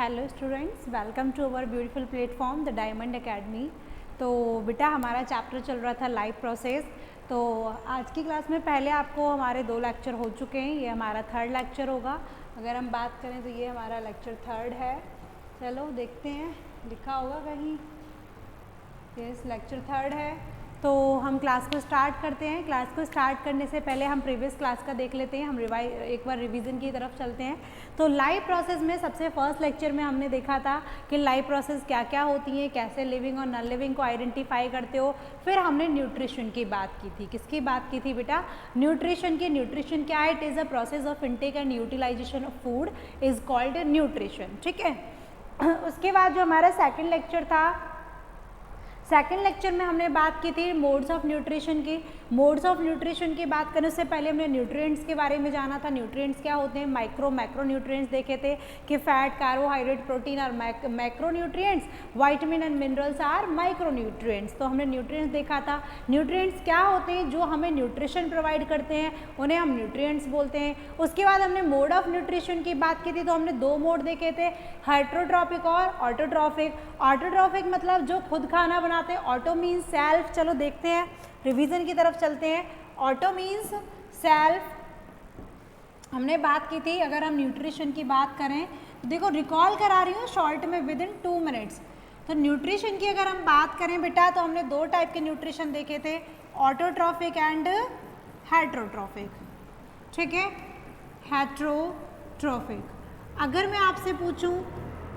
Hello students, welcome to our beautiful platform the diamond academy. तो बेटा हमारा chapter चल रहा था लाइफ प्रोसेस। तो आज की क्लास में पहले आपको हमारे 2 लेक्चर हो चुके हैं, ये हमारा 3rd लेक्चर होगा। अगर हम बात करें तो ये हमारा लेक्चर 3rd है। चलो देखते हैं, लिखा होगा कहीं, यस लेक्चर 3rd है। तो हम क्लास को स्टार्ट करते हैं। क्लास को स्टार्ट करने से पहले हम प्रीवियस क्लास का देख लेते हैं, हम एक बार रिवीजन की तरफ चलते हैं। तो लाइफ प्रोसेस में सबसे फर्स्ट लेक्चर में हमने देखा था कि लाइफ प्रोसेस क्या क्या होती हैं, कैसे लिविंग और नॉन लिविंग को आइडेंटिफाई करते हो। फिर हमने न्यूट्रिशन की बात की थी। किसकी बात की थी बेटा? न्यूट्रिशन की। न्यूट्रिशन क्या है? It is a process of intake and utilisation of food is called nutrition. ठीक है। उसके बाद जो हमारा सेकेंड लेक्चर था, सेकेंड लेक्चर में हमने बात की थी मोड्स ऑफ न्यूट्रिशन की। मोड्स ऑफ न्यूट्रिशन की बात करने से पहले हमने न्यूट्रिएंट्स के बारे में जाना था। न्यूट्रिएंट्स क्या होते हैं? मैक्रो न्यूट्रिएंट्स देखे थे कि फैट, कार्बोहाइड्रेट, प्रोटीन और macro nutrients, vitamin and minerals are micro nutrients. तो हमने न्यूट्रिएंट्स देखा था। न्यूट्रिएंट्स क्या होते हैं? जो हमें न्यूट्रिशन प्रोवाइड करते हैं, उन्हें हम न्यूट्रिएंट्स बोलते हैं। उसके बाद हमने मोड ऑफ न्यूट्रिशन की बात की थी। तो हमने 2 मोड देखे थे, हेटेरोट्रॉपिक और ऑटोट्रॉपिक। ऑटोट्रॉपिक मतलब जो खुद खाना बनाते हैं, ऑटो मीन्स सेल्फ। चलो देखते हैं, रिवीजन की तरफ चलते हैं। ऑटो मीन्स सेल्फ हमने बात की थी। अगर हम न्यूट्रिशन की बात करें तो देखो, रिकॉल करा रही हूँ शॉर्ट में विद इन 2 मिनट्स। तो न्यूट्रिशन की अगर हम बात करें बेटा, तो हमने 2 टाइप के न्यूट्रिशन देखे थे, ऑटोट्रॉपिक एंड हेटेरोट्रॉपिक। ठीक है, हेटेरोट्रॉपिक। अगर मैं आपसे पूछूं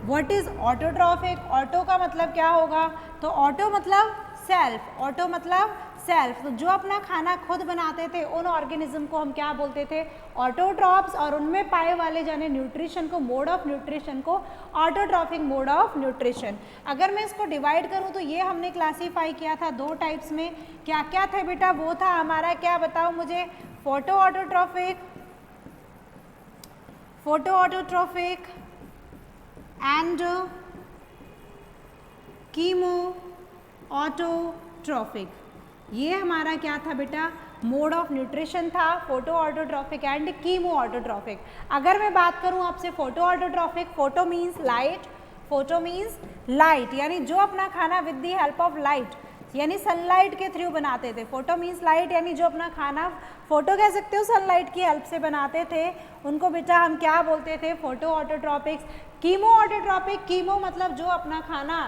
व्हाट इज ऑटोट्रॉपिक, ऑटो का मतलब क्या होगा? तो ऑटो मतलब सेल्फ, ऑटो मतलब सेल्फ। तो जो अपना खाना खुद बनाते थे उन ऑर्गेनिज्म को हम क्या बोलते थे? ऑटोट्रॉप्स। और उनमें पाए वाले जाने न्यूट्रिशन को, मोड ऑफ न्यूट्रिशन को ऑटोट्रॉपिक मोड ऑफ न्यूट्रिशन। अगर मैं इसको डिवाइड करूं तो ये हमने क्लासीफाई किया था 2 टाइप्स में। क्या क्या थे बेटा? वो था हमारा, क्या बताओ मुझे, photo autotrophic and chemo autotrophic. ये हमारा क्या था बेटा? मोड ऑफ न्यूट्रिशन था, photo autotrophic and chemo autotrophic. अगर मैं बात करूं आपसे photo autotrophic, photo means light, photo means light, यानी जो अपना खाना with the help of light, यानी सनलाइट के थ्रू बनाते थे। फोटो मीन्स लाइट, यानी जो अपना खाना, फोटो कह सकते हो, सनलाइट की हेल्प से बनाते थे, उनको बेटा हम क्या बोलते थे? फोटो ऑटोट्रॉपिक्स। कीमो ऑटोट्रॉपिक, कीमो मतलब जो अपना खाना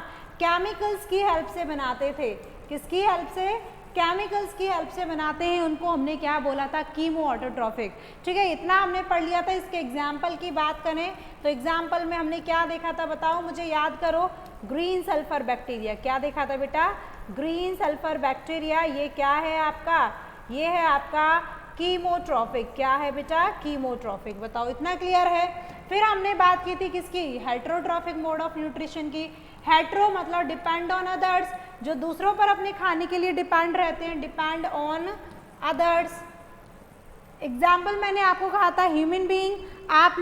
केमिकल्स की हेल्प से बनाते थे। किसकी हेल्प से? केमिकल्स की हेल्प से बनाते हैं, उनको हमने क्या बोला था? Chemo autotrophic. ठीक है, इतना हमने पढ़ लिया था। इसके एग्जाम्पल की बात करें तो एग्जाम्पल में हमने क्या देखा था? बताओ मुझे, याद करो। Green sulphur bacteria. क्या देखा था बेटा? Green sulphur bacteria. ये क्या है आपका? ये है आपका कीमोट्रॉपिक। क्या है बेटा? कीमोट्रॉपिक। बताओ, इतना क्लियर है? फिर हमने बात की थी किसकी? हेटेरोट्रॉपिक मोड ऑफ न्यूट्रिशन की। हेटेरो मतलब डिपेंड ऑन अदर्स, जो दूसरों पर अपने खाने के लिए डिपेंड रहते हैं, डिपेंड ऑन अदर्स। एग्जाम्पल मैंने आपको कहा था ह्यूमन बीइंग। आप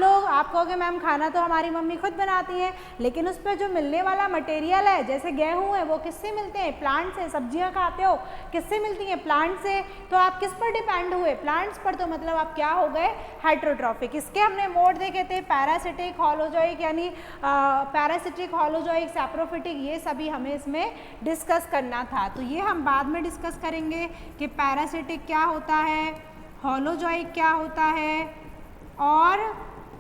कहोगे मैम खाना तो हमारी मम्मी खुद बनाती हैं, लेकिन उस पर जो मिलने वाला मटेरियल है, जैसे गेहूं है, वो किससे मिलते हैं? प्लांट से। सब्जियां खाते हो, किससे मिलती हैं? प्लांट से। तो आप किस पर डिपेंड हुए? प्लांट्स पर। तो मतलब आप क्या हो गए? हेटेरोट्रॉपिक। इसके हमने मोड देखे थे, पैरासिटिक, होलोजोइक, यानी पैरासिटिक, होलोजोइक, सैप्रोफिटिक। ये सभी हमें इसमें डिस्कस करना था। तो ये हम बाद में डिस्कस करेंगे कि पैरासिटिक क्या होता है, होलोजोइक क्या होता है और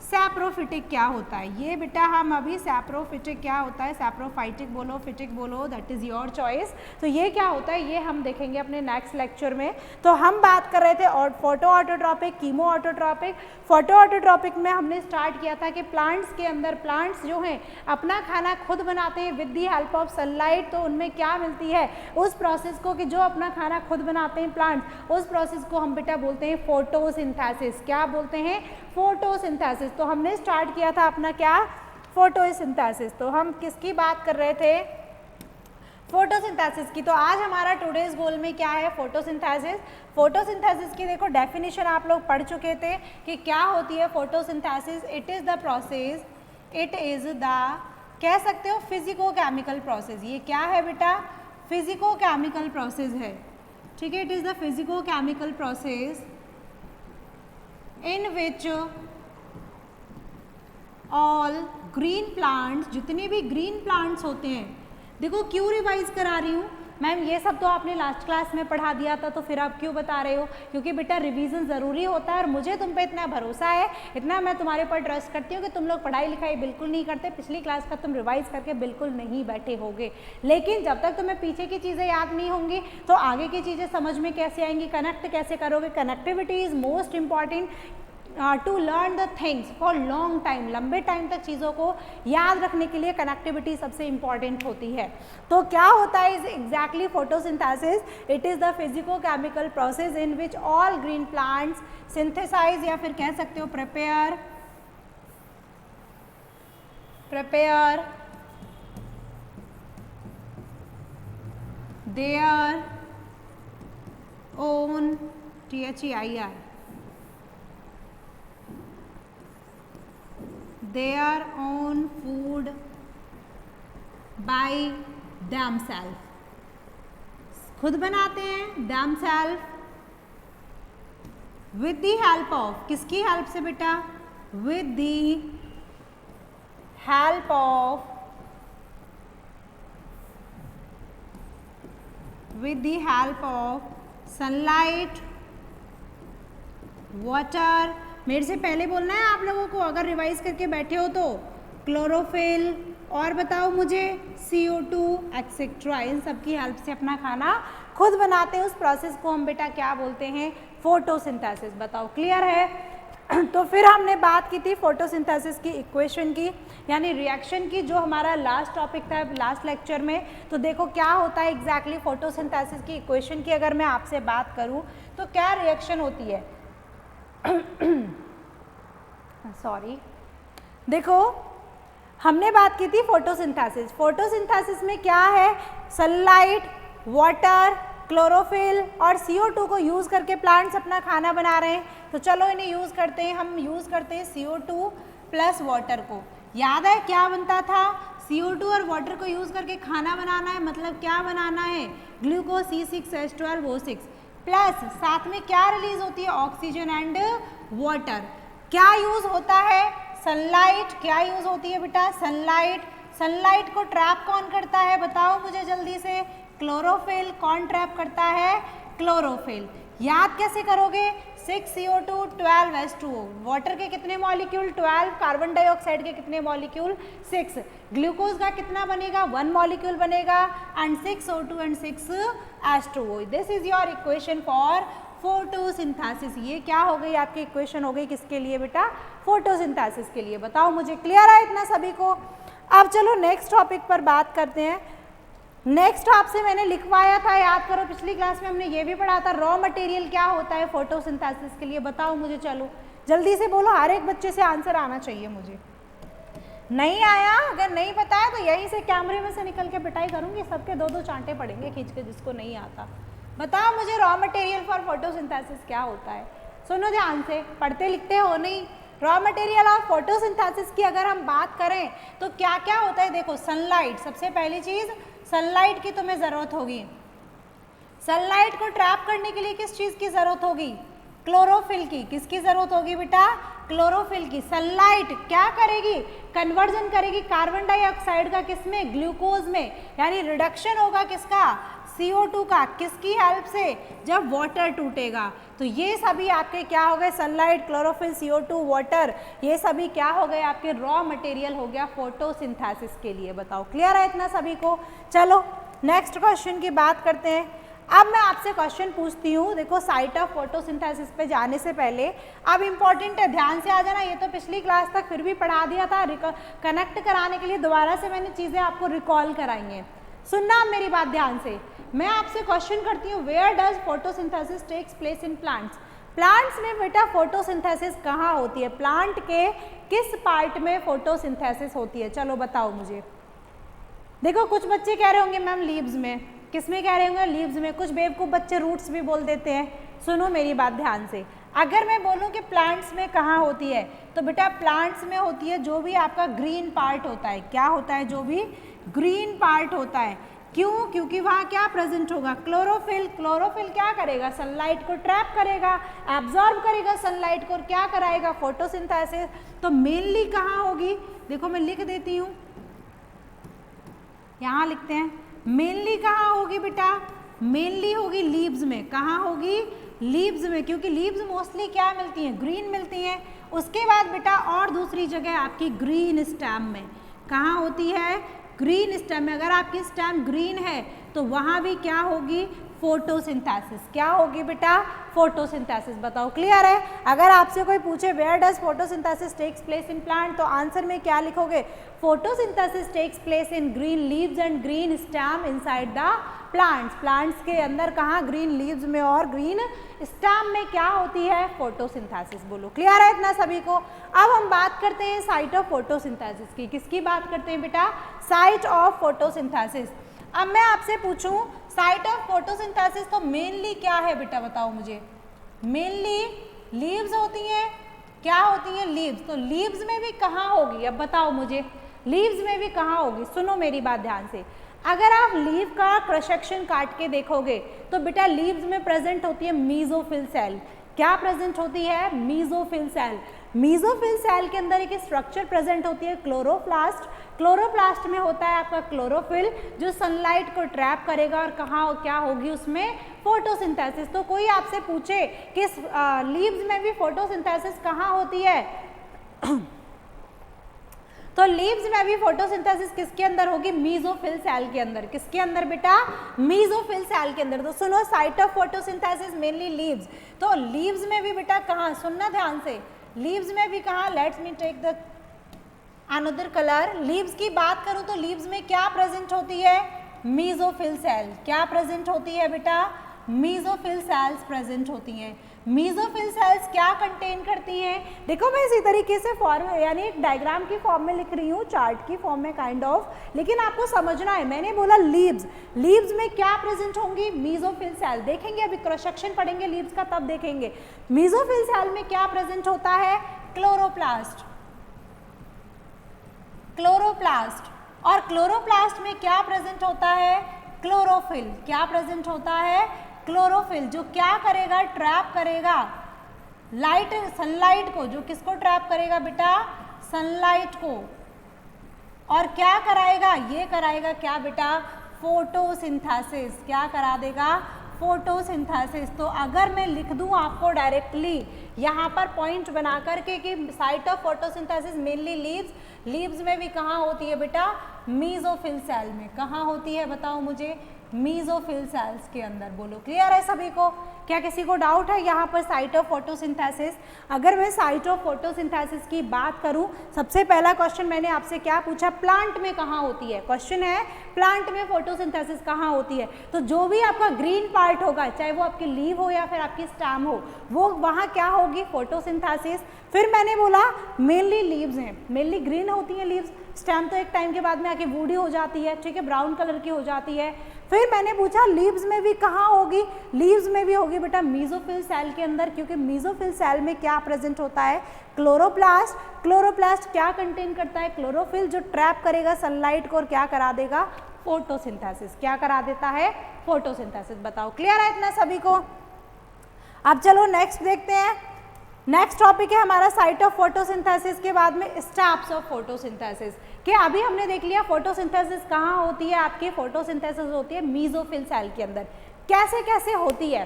सैप्रोफिटिक क्या होता है। ये बेटा हम अभी सैप्रोफिटिक क्या होता है, सैप्रोफाइटिक बोलो, फिटिक बोलो, दैट इज़ योर चॉइस। तो ये क्या होता है, ये हम देखेंगे अपने नेक्स्ट लेक्चर में। तो हम बात कर रहे थे और photo autotrophic, chemo autotrophic. Photo autotrophic में हमने स्टार्ट किया था कि प्लांट्स के अंदर, प्लांट्स जो हैं अपना खाना खुद बनाते हैं with the help of sunlight. तो उनमें क्या मिलती है? उस प्रोसेस को, कि जो अपना खाना खुद बनाते हैं प्लांट्स, उस प्रोसेस को हम बेटा बोलते हैं फोटोसिंथेसिस। क्या बोलते हैं? फोटोसिंथेसिस। तो हमने स्टार्ट किया था अपना क्या? फोटोसिंथेसिस। तो हम किसकी बात कर रहे थे? फोटोसिंथेसिस की। तो आज हमारा टुडेज गोल में क्या है? फोटोसिंथेसिस। फोटोसिंथेसिस की देखो डेफिनेशन आप लोग पढ़ चुके थे कि क्या होती है photosynthesis. It is the process, it is the, कह सकते हो फिजिको केमिकल प्रोसेस। ये क्या है बेटा? फिजिको केमिकल प्रोसेस है। ठीक है, it is the physico chemical process in which all green plants, जितने भी ग्रीन प्लांट्स होते हैं, देखो क्यों रिवाइज करा रही हूँ मैम, ये सब तो आपने लास्ट क्लास में पढ़ा दिया था, तो फिर आप क्यों बता रहे हो? क्योंकि बेटा रिवीजन ज़रूरी होता है और मुझे तुम पे इतना भरोसा है, इतना मैं तुम्हारे ऊपर ट्रस्ट करती हूँ कि तुम लोग पढ़ाई लिखाई बिल्कुल नहीं करते, पिछली क्लास का तुम रिवाइज करके बिल्कुल नहीं बैठे होगे। लेकिन जब तक तुम्हें पीछे की चीज़ें याद नहीं होंगी तो आगे की चीज़ें समझ में कैसे आएंगी, कनेक्ट कैसे करोगे? Connectivity is most important to learn the things for long time, लंबे टाइम तक चीज़ों को याद रखने के लिए कनेक्टिविटी सबसे इंपॉर्टेंट होती है। तो क्या होता है is exactly photosynthesis? It is the physico chemical process in which all green plants synthesise, या फिर कह सकते हो prepare their own THEIR their own food by themselves, खुद बनाते हैं themselves with the help of, किसकी हेल्प से बेटा? with the help of sunlight, water, मेरे से पहले बोलना है आप लोगों को अगर रिवाइज करके बैठे हो तो, क्लोरोफिल, और बताओ मुझे CO2 एक्सेट्रा, इन सब की हेल्प से अपना खाना खुद बनाते हैं। उस प्रोसेस को हम बेटा क्या बोलते हैं? फोटोसिंथेसिस। बताओ क्लियर है? तो फिर हमने बात की थी फोटोसिंथेसिस की इक्वेशन की, यानी रिएक्शन की, जो हमारा लास्ट टॉपिक था लास्ट लेक्चर में। तो देखो क्या होता है एग्जैक्टली फोटोसिंथेसिस की इक्वेशन की अगर मैं आपसे बात करूं तो क्या रिएक्शन होती है? सॉरी, देखो हमने बात की थी फोटोसिंथेसिस। फोटोसिंथेसिस में क्या है? सनलाइट, वाटर, क्लोरोफिल और CO2 को यूज़ करके प्लांट्स अपना खाना बना रहे हैं। तो चलो इन्हें यूज़ करते हैं, हम यूज़ करते हैं CO2 प्लस वाटर को। याद है क्या बनता था? CO2 और वाटर को यूज़ करके खाना बनाना है, मतलब क्या बनाना है? ग्लूकोज C6H12O6 प्लस साथ में क्या रिलीज होती है? Oxygen and water. क्या यूज़ होता है? सनलाइट। क्या यूज़ होती है बेटा? सनलाइट। सनलाइट को ट्रैप कौन करता है बताओ मुझे जल्दी से? क्लोरोफिल। कौन ट्रैप करता है? क्लोरोफिल। याद कैसे करोगे? 6CO2 12H2O। वाटर के कितने मॉलिक्यूल? 12। कार्बन डाइऑक्साइड के कितने मॉलिक्यूल? 6। ग्लूकोज का कितना बनेगा? 1 मॉलिक्यूल बनेगा and 6O2 and 6H2O। This is your equation for photosynthesis. ये क्या हो गई आपकी इक्वेशन? हो गई किसके लिए बेटा? फोटोसिंथेसिस के लिए। बताओ मुझे क्लियर है इतना सभी को? अब चलो नेक्स्ट टॉपिक पर बात करते हैं। नेक्स्ट आपसे मैंने लिखवाया था, याद करो पिछली क्लास में हमने ये भी पढ़ा था, रॉ मटेरियल क्या होता है फोटोसिंथेसिस के लिए। बताओ मुझे, चलो जल्दी से बोलो, हर एक बच्चे से आंसर आना चाहिए मुझे। नहीं आया? अगर नहीं पता है तो यहीं से कैमरे में से निकल के पिटाई करूंगी, सबके 2-2 चांटे पड़ेंगे खींच के जिसको नहीं आता। बताओ मुझे रॉ मटेरियल फॉर फोटोसिंथेसिस क्या होता है? सुनो ध्यान से, पढ़ते लिखते हो नहीं। रॉ मटेरियल ऑफ फोटोसिंथेसिस की अगर हम बात करें तो क्या क्या होता है? देखो सनलाइट, सबसे पहली चीज सनलाइट की तुम्हें ज़रूरत होगी। सनलाइट को ट्रैप करने के लिए किस चीज़ की ज़रूरत होगी? क्लोरोफिल की। किसकी ज़रूरत होगी बेटा? क्लोरोफिल की। सनलाइट क्या करेगी? कन्वर्जन करेगी कार्बन डाइऑक्साइड का किसमें? ग्लूकोज में, यानी रिडक्शन होगा किसका? CO2 का। किसकी हेल्प से? जब वाटर टूटेगा। तो ये सभी आपके क्या हो गए? सनलाइट, क्लोरोफिल, CO2, वाटर, ये सभी क्या हो गए? आपके रॉ मटेरियल हो गया फोटोसिंथेसिस के लिए। बताओ क्लियर है इतना सभी को? चलो नेक्स्ट क्वेश्चन की बात करते हैं। अब मैं आपसे क्वेश्चन पूछती हूँ, देखो साइट ऑफ फोटोसिंथेसिस पे जाने से पहले अब इम्पॉर्टेंट है, ध्यान से आ जाना। ये तो पिछली क्लास तक फिर भी पढ़ा दिया था, कनेक्ट कराने के लिए दोबारा से मैंने चीज़ें आपको रिकॉल कराई हैं। सुनना आप मेरी बात ध्यान से। मैं आपसे क्वेश्चन करती हूँ, where does photosynthesis takes place in plants? Plants में बेटा फोटोसिंथेसिस कहाँ होती है? प्लांट के किस पार्ट में फोटोसिंथेसिस होती है? चलो बताओ मुझे। देखो कुछ बच्चे कह रहे होंगे मैम लीव्स में। किसमें कह रहे होंगे? लीव्स में। कुछ बेवकूफ़ बच्चे रूट्स भी बोल देते हैं। सुनो मेरी बात ध्यान से, अगर मैं बोलूँ कि प्लांट्स में कहाँ होती है तो बेटा प्लांट्स में होती है जो भी आपका ग्रीन पार्ट होता है। क्या होता है? जो भी ग्रीन पार्ट होता है। क्यों? क्योंकि वहाँ क्या प्रेजेंट होगा? क्लोरोफिल। क्लोरोफिल क्या करेगा? सनलाइट को ट्रैप करेगा, एब्जॉर्ब करेगा सनलाइट को और क्या कराएगा? फोटोसिंथेसिस। तो मेनली कहाँ होगी? देखो मैं लिख देती हूँ, यहाँ लिखते हैं, मेनली कहाँ होगी बेटा? मेनली होगी लीव्स में। कहाँ होगी? लीव्स में, क्योंकि लीव्स मोस्टली क्या मिलती हैं? ग्रीन मिलती हैं। उसके बाद बेटा और दूसरी जगह आपकी ग्रीन स्टेम में। कहाँ होती है? ग्रीन स्टेम में। अगर आपकी स्टेम ग्रीन है तो वहाँ भी क्या होगी? फोटोसिंथेसिस। क्या होगी बेटा? फोटोसिंथेसिस। बताओ क्लियर है? अगर आपसे कोई पूछे where does photosynthesis takes place in plant, तो आंसर में क्या लिखोगे? Photosynthesis takes place in green leaves and green stem inside the plants. Plants के अंदर कहाँ? ग्रीन लीव्स में और ग्रीन स्टेम में क्या होती है? फोटोसिंथेसिस। बोलो क्लियर है इतना सभी को? अब हम बात करते हैं साइट ऑफ फोटोसिंथेसिस की। किसकी बात करते हैं बेटा? Site of photosynthesis. अब मैं आपसे पूछूं साइट ऑफ फोटोसिंथेसिस तो मेनली क्या है बेटा? बताओ मुझे। मेनली लीव्स होती हैं। क्या होती हैं? लीव्स। तो लीव्स में भी कहाँ होगी? अब बताओ मुझे, लीव्स में भी कहाँ होगी? सुनो मेरी बात ध्यान से। अगर आप लीव का क्रॉस सेक्शन काट के देखोगे तो बेटा लीव्स में प्रेजेंट होती है मीजोफिल सेल। क्या प्रेजेंट होती है? Mesophyll cell. मीजोफिल सेल के अंदर एक स्ट्रक्चर प्रेजेंट होती है क्लोरोप्लास्ट। क्लोरोप्लास्ट में होता है आपका क्लोरोफिल जो सनलाइट को ट्रैप करेगा और कहाँ क्या होगी उसमें? फोटोसिंथेसिस। तो कोई आपसे पूछे कि लीव्स में भी फोटोसिंथेसिस कहाँ होती है? तो लीव्स में भी फोटोसिंथेसिस किसके अंदर होगी? मीजोफिल सेल के अंदर। किसके अंदर बेटा? मीजोफिल सेल के अंदर। तो सुनो, site of photosynthesis mainly leaves. तो लीव्स में भी बेटा कहाँ? सुनना ध्यान से, लीव्स में भी कहाँ? Let's me take the another colour. Leaves की बात करूं तो लीव्स में क्या प्रेजेंट होती है? Mesophyll cell. क्या प्रेजेंट होती है बेटा? मीजोफिल सेल्स प्रेजेंट होती हैं। मीजोफिल सेल्स क्या कंटेन करती हैं? देखो मैं इसी तरीके से फॉर्म यानी एक डायग्राम की फॉर्म में लिख रही हूँ, चार्ट की फॉर्म में काइंड ऑफ, लेकिन आपको समझना है। मैंने बोला लीव्स, लीव्स में क्या प्रेजेंट होंगी? Mesophyll cell. देखेंगे अभी क्रॉस सेक्शन पढ़ेंगे लीव्स का, तब देखेंगे। मीजोफिल सेल में क्या प्रेजेंट होता है? क्लोरोप्लास्ट। क्लोरोप्लास्ट। और क्लोरोप्लास्ट में क्या प्रेजेंट होता है? क्लोरोफिल। क्या प्रेजेंट होता है? क्लोरोफिल, जो क्या करेगा? ट्रैप करेगा लाइट, सनलाइट को। जो किसको ट्रैप करेगा बेटा? सनलाइट को। और क्या कराएगा? ये कराएगा क्या बेटा? फोटोसिंथेसिस। क्या करा देगा? फोटोसिंथेसिस। तो अगर मैं लिख दूं आपको डायरेक्टली यहाँ पर पॉइंट बना करके कि site of photosynthesis mainly leaves, leaves में भी कहाँ होती है बेटा? मीजोफिल सेल में। कहाँ होती है बताओ मुझे? मीजोफिल सेल्स के अंदर। बोलो क्लियर है सभी को? क्या किसी को डाउट है यहाँ पर साइट ऑफ फोटोसिंथेसिस? अगर मैं साइट ऑफ फोटोसिंथेसिस की बात करूँ, सबसे पहला क्वेश्चन मैंने आपसे क्या पूछा? प्लांट में कहाँ होती है? क्वेश्चन है प्लांट में फोटोसिंथेसिस कहाँ होती है? तो जो भी आपका ग्रीन पार्ट होगा, चाहे वो आपकी लीव हो या फिर आपकी स्टेम हो, वो वहाँ क्या होगी? फोटोसिंथेसिस। फिर मैंने बोला मेनली लीव्स हैं, मेनली ग्रीन होती हैं लीव्स। स्टेम तो एक टाइम के बाद में आके वुडी हो जाती है, ठीक है, ब्राउन कलर की हो जाती है। फिर मैंने पूछा लीव्स में भी कहाँ होगी? लीव्स में भी होगी बेटा मीजोफिल सेल के अंदर, क्योंकि मीजोफिल सेल में क्या प्रेजेंट होता है? क्लोरोप्लास्ट। क्लोरोप्लास्ट क्या कंटेन करता है? क्लोरोफिल, जो ट्रैप करेगा सनलाइट को और क्या करा देगा? फोटोसिंथेसिस। क्या करा देता है? फोटोसिंथेसिस। बताओ क्लियर है इतना सभी को? अब चलो नेक्स्ट देखते हैं। नेक्स्ट टॉपिक है हमारा साइट ऑफ फोटोसिंथेसिस के बाद में स्टेप्स ऑफ फोटोसिंथेसिस। कि अभी हमने देख लिया फोटोसिंथेसिस कहाँ होती है आपकी? फोटोसिंथेसिस होती है मीजोफिल सेल के अंदर। कैसे कैसे होती है?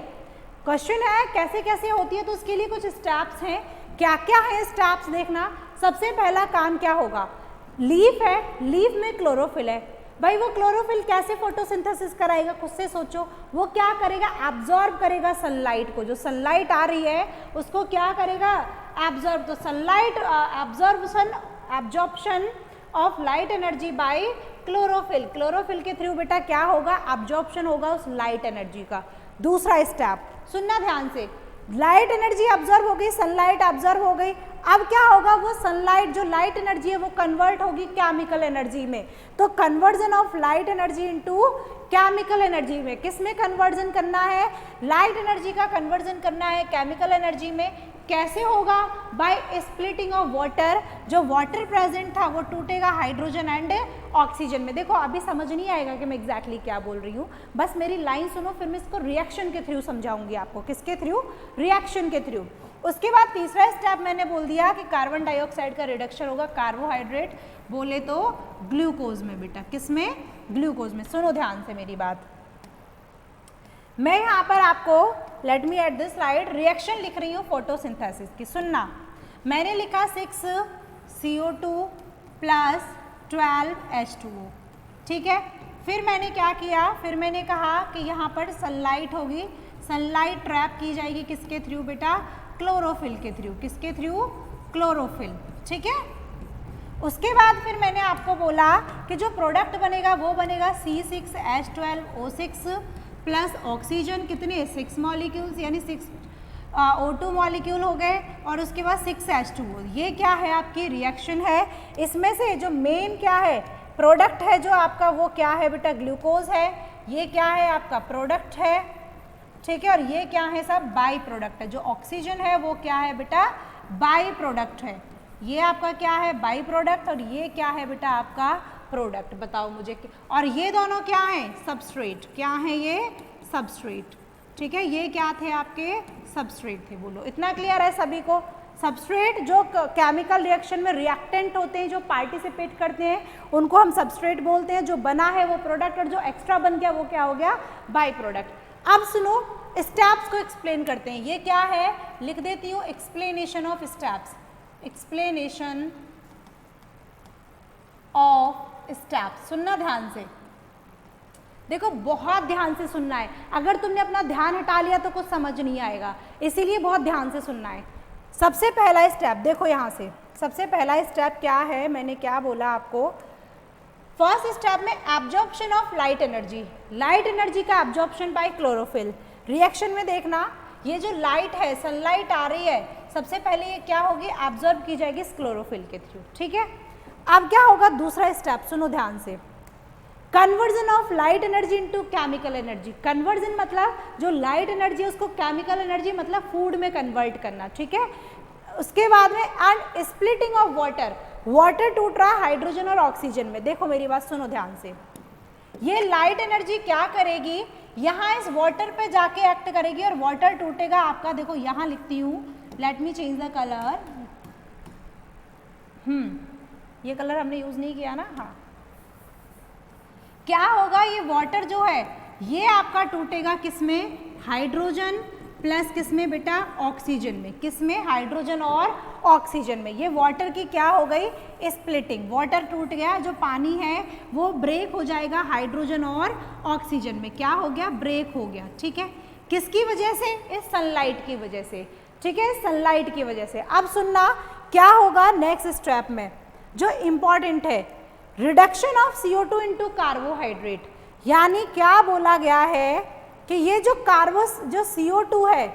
क्वेश्चन है कैसे कैसे होती है, तो उसके लिए कुछ स्टेप्स हैं। क्या क्या है स्टेप्स देखना। सबसे पहला काम क्या होगा? लीफ है, लीफ में क्लोरोफिल है। भाई वो क्लोरोफिल कैसे फोटोसिंथेसिस कराएगा? खुद से सोचो। वो क्या करेगा? एब्जॉर्ब करेगा सनलाइट को। जो सनलाइट आ रही है उसको क्या करेगा? एब्जॉर्ब। तो sunlight absorption of light energy by chlorophyll. Chlorophyll के थ्रू बेटा क्या होगा? एब्जॉर्प्शन होगा उस लाइट एनर्जी का। दूसरा स्टेप सुनना ध्यान से, लाइट एनर्जी ऑब्जर्व हो गई, सनलाइट ऑब्जर्व हो गई। अब क्या होगा? वो सनलाइट जो लाइट एनर्जी है वो कन्वर्ट होगी केमिकल एनर्जी में। तो conversion of light energy into chemical energy में। किस में कन्वर्जन करना है? लाइट एनर्जी का कन्वर्जन करना है केमिकल एनर्जी में। कैसे होगा? By splitting of water. जो वाटर प्रेजेंट था वो टूटेगा हाइड्रोजन एंड ऑक्सीजन में। देखो अभी समझ नहीं आएगा कि मैं एग्जैक्टली क्या बोल रही हूँ, बस मेरी लाइन सुनो, फिर मैं इसको रिएक्शन के थ्रू समझाऊंगी आपको। किसके थ्रू? रिएक्शन के थ्रू। उसके बाद तीसरा स्टेप मैंने बोल दिया कि कार्बन डाइऑक्साइड का रिडक्शन होगा कार्बोहाइड्रेट बोले तो ग्लूकोज में बेटा। किस में? ग्लूकोज में। सुनो ध्यान से मेरी बात। मैं यहाँ पर आपको let me at this slide reaction लिख रही हूँ फोटोसिंथेसिस की। सुनना, मैंने लिखा 6 CO2 प्लस 12 H2O, ठीक है। फिर मैंने क्या किया? फिर मैंने कहा कि यहाँ पर सनलाइट होगी, सनलाइट ट्रैप की जाएगी किसके थ्रू बेटा? क्लोरोफिल के थ्रू। किसके थ्रू? क्लोरोफिल, ठीक है। उसके बाद फिर मैंने आपको बोला कि जो प्रोडक्ट बनेगा वो बनेगा C6H12O6 प्लस ऑक्सीजन। कितने? 6 मॉलिक्यूल्स, यानी 6 O2 मॉलिक्यूल हो गए, और उसके बाद 6 H2O। ये क्या है? आपकी रिएक्शन है। इसमें से जो मेन क्या है? प्रोडक्ट है जो आपका, वो क्या है बेटा? ग्लूकोज है। ये क्या है? आपका प्रोडक्ट है, ठीक है। और ये क्या है? सब बाई प्रोडक्ट है। जो ऑक्सीजन है वो क्या है बेटा? बाई प्रोडक्ट है। ये आपका क्या है? By product. और ये क्या है बेटा? आपका प्रोडक्ट। बताओ मुझे। और ये दोनों क्या हैं? सबस्ट्रेट। क्या है ये? सबस्ट्रेट, ठीक है। ये क्या थे? आपके सबस्ट्रेट थे। बोलो इतना क्लियर है सभी को? सबस्ट्रेट जो केमिकल रिएक्शन में रिएक्टेंट होते हैं, जो पार्टिसिपेट करते हैं, उनको हम सबस्ट्रेट बोलते हैं। जो बना है वो प्रोडक्ट, और जो एक्स्ट्रा बन गया वो क्या हो गया? By product. अब सुनो, स्टेप्स को एक्सप्लेन करते हैं। ये क्या है? लिख देती हूँ explanation of steps. Explanation of steps. सुनना ध्यान से, देखो बहुत ध्यान से सुनना है। अगर तुमने अपना ध्यान हटा लिया तो कुछ समझ नहीं आएगा, इसीलिए बहुत ध्यान से सुनना है। सबसे पहला स्टेप देखो यहाँ से, सबसे पहला स्टेप क्या है? मैंने क्या बोला आपको? फर्स्ट स्टेप में absorption of light energy. Light energy का एब्जॉर्प्शन बाय क्लोरोफिल। रिएक्शन में देखना, ये जो लाइट है, सनलाइट आ रही है, सबसे पहले ये क्या होगी? एब्जॉर्ब की जाएगी इस क्लोरोफिल के थ्रू, ठीक है। अब क्या होगा? दूसरा स्टेप सुनो ध्यान से, conversion of light energy into chemical energy. Conversion मतलब जो लाइट एनर्जी है उसको केमिकल एनर्जी मतलब फूड में कन्वर्ट करना, ठीक है। उसके बाद में and splitting of water. Water टूट रहा है हाइड्रोजन और ऑक्सीजन में। देखो मेरी बात सुनो ध्यान से, ये लाइट एनर्जी क्या करेगी? यहाँ इस वाटर पे जाके एक्ट करेगी और वाटर टूटेगा आपका। देखो यहाँ लिखती हूँ, let me change the colour. ये कलर हमने यूज नहीं किया ना। हाँ, क्या होगा? ये वाटर जो है ये आपका टूटेगा किसमें? हाइड्रोजन प्लस किसमें बेटा? ऑक्सीजन में। किसमें? हाइड्रोजन और ऑक्सीजन में। ये वाटर की क्या हो गई? स्प्लिटिंग। वाटर टूट गया, जो पानी है वो ब्रेक हो जाएगा हाइड्रोजन और ऑक्सीजन में। क्या हो गया? ब्रेक हो गया, ठीक है। किसकी वजह से? इस सनलाइट की वजह से, ठीक है, सनलाइट की वजह से। अब सुनना क्या होगा नेक्स्ट स्टेप में, जो इंपॉर्टेंट है, reduction of CO2 into carbohydrate. यानी क्या बोला गया है कि ये जो जो CO2 है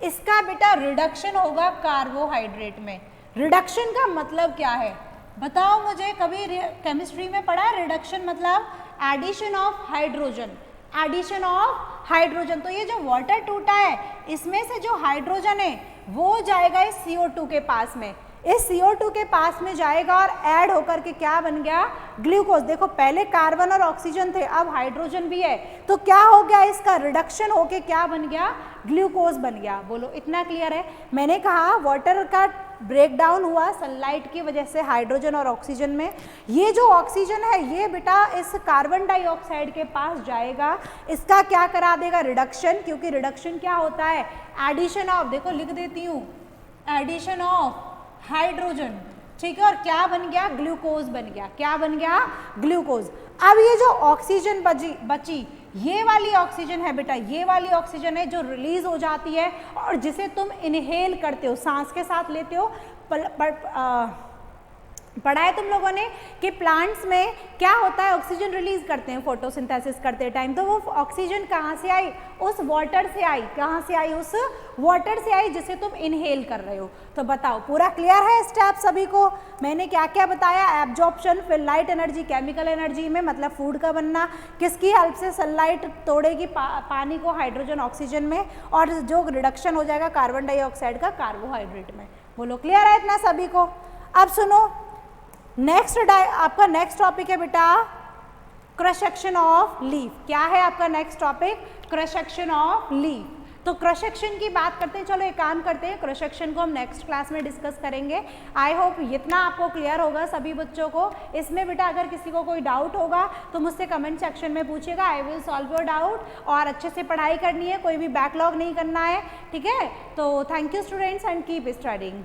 इसका बेटा रिडक्शन होगा कार्बोहाइड्रेट में। रिडक्शन का मतलब क्या है बताओ मुझे? कभी केमिस्ट्री में पढ़ा है? रिडक्शन मतलब addition of hydrogen. Addition of hydrogen. तो ये जो वाटर टूटा है इसमें से जो हाइड्रोजन है वो जाएगा इस CO2 के पास में। इस CO2 के पास में जाएगा और ऐड होकर के क्या बन गया? ग्लूकोज। देखो पहले कार्बन और ऑक्सीजन थे, अब हाइड्रोजन भी है, तो क्या हो गया? इसका रिडक्शन होके क्या बन गया? ग्लूकोज बन गया। बोलो इतना क्लियर है? मैंने कहा वाटर का ब्रेकडाउन हुआ सनलाइट की वजह से हाइड्रोजन और ऑक्सीजन में। ये जो ऑक्सीजन है ये बेटा इस कार्बन डाइऑक्साइड के पास जाएगा, इसका क्या करा देगा? रिडक्शन। क्योंकि रिडक्शन क्या होता है? एडिशन ऑफ, देखो लिख देती हूँ, एडिशन ऑफ हाइड्रोजन, ठीक है। और क्या बन गया? ग्लूकोज बन गया। क्या बन गया? ग्लूकोज। अब ये जो ऑक्सीजन बची ये वाली ऑक्सीजन है बेटा, ये वाली ऑक्सीजन है जो रिलीज हो जाती है और जिसे तुम इनहेल करते हो, सांस के साथ लेते हो, पढ़ा है तुम लोगों ने कि प्लांट्स में क्या होता है, ऑक्सीजन रिलीज करते हैं फोटोसिंथेसिस करते टाइम। तो वो ऑक्सीजन कहाँ से आई, उस वाटर से आई। कहाँ से आई, उस वाटर से आई जिसे तुम इनहेल कर रहे हो। तो बताओ पूरा क्लियर है स्टेप सभी को? मैंने क्या क्या बताया, एब्जॉर्प्शन, फिर लाइट एनर्जी, केमिकल एनर्जी में मतलब फूड का बनना, किसकी हेल्प से, सनलाइट तोड़ेगी पानी को हाइड्रोजन ऑक्सीजन में, और जो रिडक्शन हो जाएगा कार्बन डाइऑक्साइड का कार्बोहाइड्रेट में। बोलो क्लियर है इतना सभी को? अब सुनो नेक्स्ट आपका नेक्स्ट टॉपिक है बेटा क्रश सेक्शन ऑफ लीफ। क्या है आपका next topic? Crush section of leaf. तो क्रश सेक्शन की बात करते हैं। चलो एक काम करते हैं, क्रश सेक्शन को हम नेक्स्ट क्लास में डिस्कस करेंगे। आई होप इतना आपको क्लियर होगा सभी बच्चों को। इसमें बेटा अगर किसी को कोई डाउट होगा तो मुझसे कमेंट सेक्शन में पूछिएगा, I will solve your doubt. और अच्छे से पढ़ाई करनी है, कोई भी बैकलॉग नहीं करना है, ठीक है? तो thank you students and keep studying.